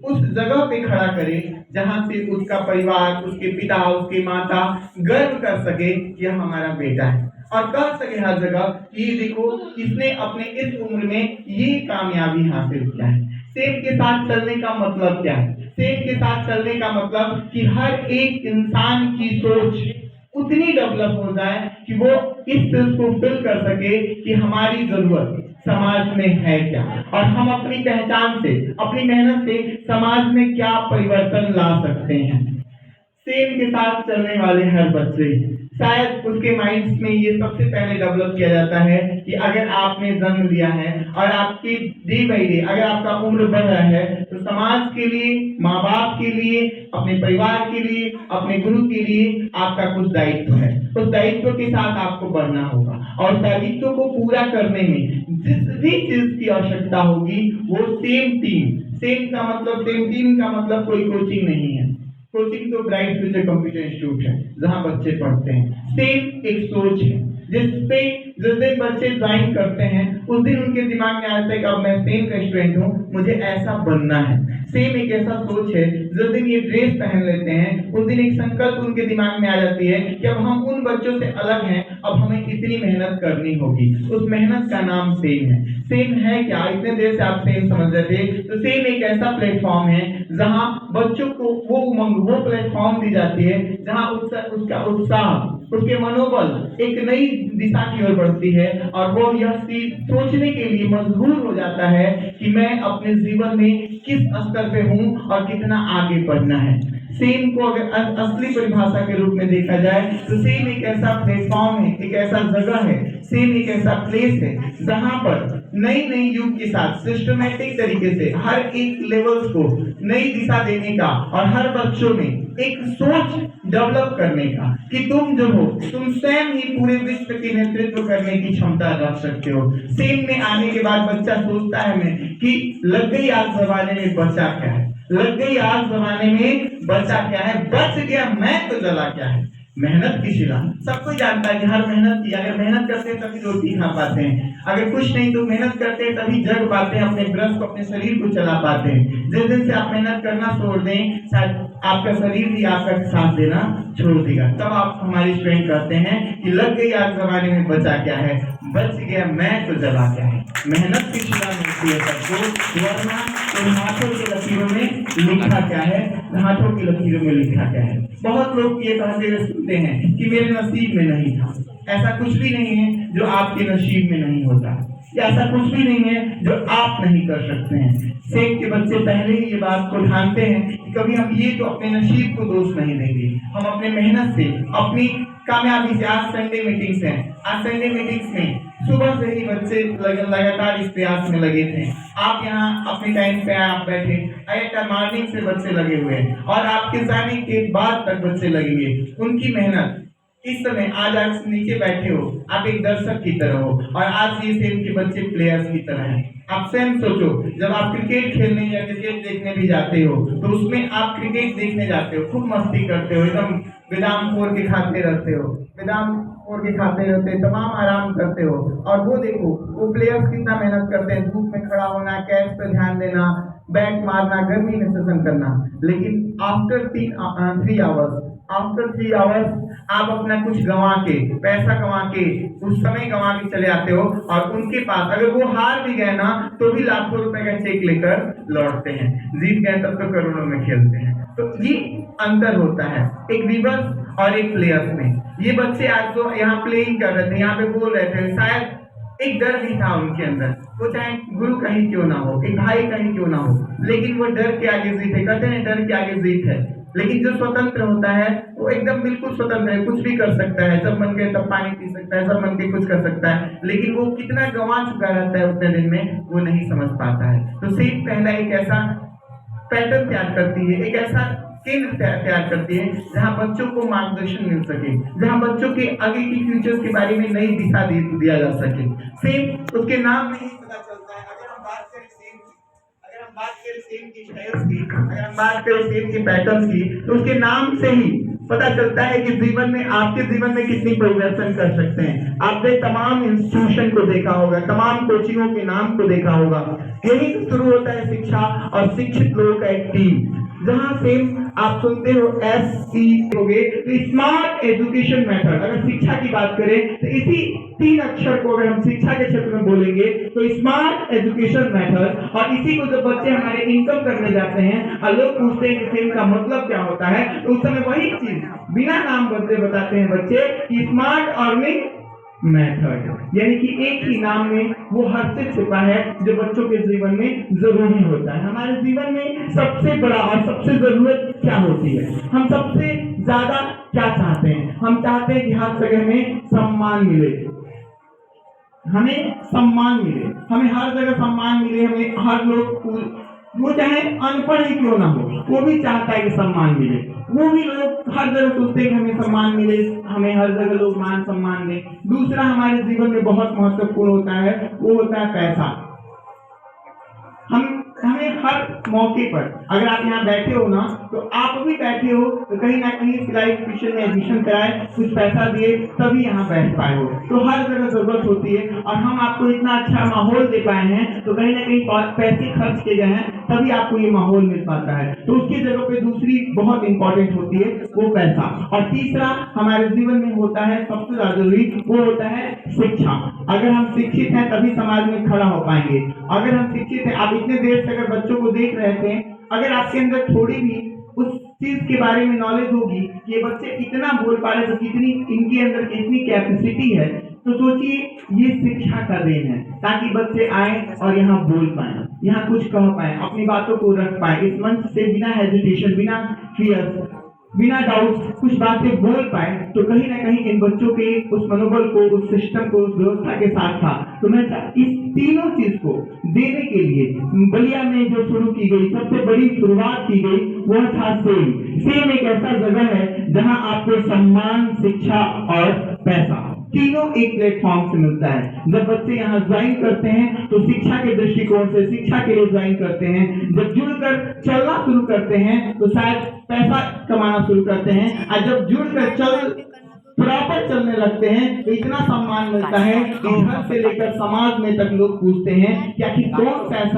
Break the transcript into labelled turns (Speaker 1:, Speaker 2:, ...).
Speaker 1: उस जगह पे खड़ा करे जहां से उसका परिवार, उसके पिता, उसके माता गर्व कर सके कि यह हमारा बेटा है, और कह सके हर जगह कि देखो इसने अपने इस उम्र में ये कामयाबी हासिल किया है। सेम के साथ चलने का मतलब क्या है? सेम के साथ चलने का मतलब कि हर एक इंसान की सोच उतनी डेवलप हो जाए कि वो इस चीज को फील कर सके कि हमारी जरूरत समाज में है क्या, और हम अपनी पहचान से, अपनी मेहनत से समाज में क्या परिवर्तन ला सकते हैं। सेम के साथ चलने वाले हर बच्चे, शायद उसके माइंड में ये सबसे पहले डेवलप किया जाता है कि अगर आपने जन्म लिया है और आपकी डे बाई डे अगर आपका उम्र बढ़ रहा है तो समाज के लिए, माँ बाप के लिए, अपने परिवार के लिए, अपने गुरु के लिए आपका कुछ दायित्व है। उस दायित्व के साथ आपको बढ़ना होगा, और दायित्व को पूरा करने में जिस भी चीज की आवश्यकता होगी वो सेम टीम, सेम का मतलब, सेम टीम का मतलब कोई कोचिंग नहीं है। कोचिंग तो ब्राइट फ्यूचर कंप्यूटर इंस्टीट्यूट है जहां बच्चे पढ़ते हैं। सेम एक सोच है जिसपे जिस दिन बच्चे ज्वाइन करते हैं उस दिन उनके दिमाग में आता है कि अब मैं सेम का स्टूडेंट हूँ, मुझे ऐसा बनना है। सेम एक ऐसा सोच है, जिस दिन ये ड्रेस पहन लेते हैं उस दिन एक संकल्प उनके दिमाग में आ जाती है कि अब हम उन बच्चों से अलग हैं, अब हमें इतनी मेहनत करनी होगी। उस मेहनत का नाम सेम है। सेम है क्या? इतने देर से आप सेम समझ रहे थे, तो सेम एक ऐसा प्लेटफॉर्म है जहां बच्चों को वो उमंग, वो प्लेटफॉर्म दी जाती है जहां उसका उत्साह, उसके मनोबल एक नई दिशा की ओर बढ़ती है, और वो यह सोचने के लिए मजबूर हो जाता है कि मैं अपने जीवन में किस स्तर पे हूँ और कितना आगे बढ़ना है। सेम को अगर असली परिभाषा के रूप में देखा जाए तो सेम एक ऐसा प्लेटफॉर्म है, एक ऐसा जगह है, सेम एक ऐसा प्लेस है जहां पर नई नई युग के साथ सिस्टमेटिक तरीके से हर एक लेवल्स को नई दिशा देने का, और हर बच्चों में एक सोच डेवलप करने का कि तुम जो हो, तुम स्वयं ही पूरे विश्व की नेतृत्व करने की क्षमता रख सकते हो। सेम में आने के बाद बच्चा सोचता है मैं कि लग गई आग जमाने में बचा क्या है, लग गई आग जमाने में बचा क्या है, बच गया मैं तो जला क्या है। मेहनत की शिला, सबको जानता है कि हर मेहनत की, अगर मेहनत करते हैं तभी रोटी खा पाते हैं, अगर कुछ नहीं तो मेहनत करते हैं तभी जग पाते हैं, अपने ब्रश को, अपने शरीर को चला पाते हैं। जिस दिन से आप मेहनत करना छोड़ दें, शायद आपका शरीर भी आपका साथ देना छोड़ देगा। तब आप हमारी स्टूडेंट कहते हैं कि लग गई आज जमाने में बचा क्या है, बच गया मैं तो जला क्या है। मेहनत की शिला मिलती है सबको, वरना तो हाथों की लकीरों में लिखा क्या है, हाथों की लकीरों में लिखा क्या है। बहुत लोग ये कहते हुए सुनते हैं कि मेरे नसीब में नहीं था। ऐसा कुछ भी नहीं है जो आपके नसीब में नहीं होता, या ऐसा कुछ भी नहीं है जो आप नहीं कर सकते हैं। सेठ के बच्चे पहले ही ये बात को ठानते हैं कि कभी हम ये तो अपने नसीब को दोष नहीं देंगे, हम अपने मेहनत से, अपनी कामयाबी से। आज संडे मीटिंग्स हैं, आज संडे मीटिंग्स में सुबह से ही बच्चे लगातार इस प्रयास में लगे थे। आप यहाँ अपने टाइम पे आप बैठे, एट मॉर्निंग से बच्चे लगे हुए हैं, और आपके जाने के बाद तक बच्चे लगेंगे। उनकी मेहनत इस समय, आज आप नीचे बैठे हो, आप एक दर्शक की तरह हो, और आज ये सेम के बच्चे प्लेयर्स की तरह हैं। आप स्वयं सोचो, जब आप क्रिकेट खेलने या क्रिकेट देखने भी जाते हो तो उसमें आप क्रिकेट देखने जाते हो, खूब मस्ती करते हो, एकदम बादाम फोड़ के खाते रहते हो, बादाम फोड़ के खाते रहते, तमाम आराम करते हो। और वो देखो वो प्लेयर्स कितना मेहनत करते हैं, धूप में खड़ा होना, कैच पे ध्यान देना, बैट मारना, गर्मी में सेशन करना। लेकिन आफ्टर 3 आवर्स, आफ्टर 3 आवर्स आप अपना कुछ गंवा के, पैसा गंवा के, उस समय गंवा के चले आते हो, और उनके पास अगर वो हार भी गए ना तो भी लाखों रुपए का चेक लेकर लौटते हैं, जीत गए तब तो करोड़ों में खेलते हैं। तो ये अंतर होता है एक वीवर्स और एक प्लेयर्स में। ये बच्चे आज जो यहाँ प्लेइंग कर रहे थे, यहाँ पे बोल रहे थे, शायद एक डर भी था उनके अंदर, वो चाहे गुरु का ही क्यों ना हो, एक भाई का ही क्यों ना हो, लेकिन वो डर के आगे जीत है। कहते हैं डर के आगे जीत है। लेकिन जो स्वतंत्र होता है वो एकदम बिल्कुल स्वतंत्र है, कुछ भी कर सकता है, जब मन करे तब पानी पी सकता है, जब मन के कुछ कर सकता है। लेकिन वो कितना गंवा चुका रहता है उतने दिन में, वो नहीं समझ पाता है। तो सिर्फ पहला एक ऐसा पैटर्न तैयार करती है, एक ऐसा केंद्र तैयार करती है जहां बच्चों को मार्गदर्शन मिल सके, जहां बच्चों के आगे की फ्यूचर्स के बारे में नई दिशा दिया जा सके। सेम उसके नाम में ही पता चलता है। अगर हम बात करें सेम की, अगर हम बात करें सेम की स्टाइल्स की, अगर हम बात करें सेम के पैटर्न्स की, तो उसके नाम से ही पता चलता है कि जीवन में आपके जीवन में कितनी परिवर्तन कर सकते हैं। आपने तमाम इंस्टीट्यूशन को देखा होगा, तमाम कोचिंगों के नाम को देखा होगा। यही तो शुरू होता है शिक्षा और शिक्षित लोगों का एक टीम, जहां से आप सुनते हो SE होगे, तो स्मार्ट एजुकेशन मेथड। अगर शिक्षा की बात करें तो इसी 3 अक्षर को अगर हम शिक्षा के क्षेत्र में बोलेंगे तो स्मार्ट एजुकेशन मेथड। और इसी को जब बच्चे हमारे इनकम करने जाते हैं और लोग पूछते हैं कि इनका मतलब क्या होता है, तो उस समय वही चीज बिना नाम बदले बताते हैं बच्चे कि स्मार्ट अर्निंग मेथड, यानी कि एक ही नाम में वो हर चीज छुपा है जो बच्चों के जीवन में जरूरी होता है। हमारे जीवन में सबसे बड़ा और सबसे जरूरत क्या होती है? हम सबसे ज्यादा क्या चाहते हैं? हम चाहते हैं कि हर जगह में सम्मान मिले, हमें सम्मान मिले, हमें हर जगह सम्मान मिले, हमें हर लोग, वो चाहे अनपढ़ ही क्यों ना हो, वो भी चाहता है कि सम्मान मिले। वो भी लोग हर जगह सोचते हैं कि हमें सम्मान मिले, हमें हर जगह लोग मान सम्मान दें। दूसरा हमारे जीवन में बहुत महत्वपूर्ण होता है, वो होता है पैसा। हमें हर मौके पर, अगर आप यहाँ बैठे हो ना, तो आप भी बैठे हो तो कहीं ना कहीं सिलाई ट्यूशन में एडमिशन कराए, कुछ पैसा दिए तभी यहाँ बैठ पाए हो। तो हर जगह जरूरत होती है, और हम आपको इतना अच्छा माहौल दे पाए हैं तो कहीं ना कहीं पैसे खर्च किए गए हैं तभी आपको ये माहौल मिल पाता है। तो उसकी जगह पे दूसरी बहुत इंपॉर्टेंट होती है, वो पैसा। और तीसरा हमारे जीवन में होता है सबसे ज्यादा जरूरी, वो होता है शिक्षा। अगर हम शिक्षित हैं तभी समाज में खड़ा हो पाएंगे। अगर हम शिक्षित हैं, आप इतने देर से अगर बच्चों को देख रहे थे, अगर आपके अंदर थोड़ी भी उस चीज के बारे में नॉलेज होगी कि ये बच्चे इतना बोल पा रहे, तो कितनी इनके अंदर कितनी कैपेसिटी है, तो सोचिए ये शिक्षा का देन है, ताकि बच्चे आए और यहाँ बोल पाए, यहाँ कुछ कह पाए, अपनी बातों को रख पाए, इस मंच से बिना हेजिटेशन, बिना फियर, बिना डाउट कुछ बातें बोल पाए। तो कहीं ना कहीं इन बच्चों के उस मनोबल को, उस सिस्टम को, उस व्यवस्था के साथ था। तो मैं इस तीनों चीज को देने के लिए बलिया में जो शुरू की गई सबसे बड़ी शुरुआत की गई, वह था सेम एक ऐसा जगह है जहां आपको सम्मान, शिक्षा और पैसा तीनों एक प्लेटफॉर्म से मिलता है। जब बच्चे यहाँ ज्वाइन करते हैं तो शिक्षा के दृष्टिकोण से शिक्षा के लिए ज्वाइन करते हैं। जब जुड़कर चलना शुरू करते हैं तो शायद पैसा कमाना शुरू करते हैं, और जब जुड़कर प्रॉपर चलने लगते हैं तो इतना सम्मान मिलता है कि घर से लेकर समाज में तक लोग पूछते हैं कि आखिर कौन सा ऐसा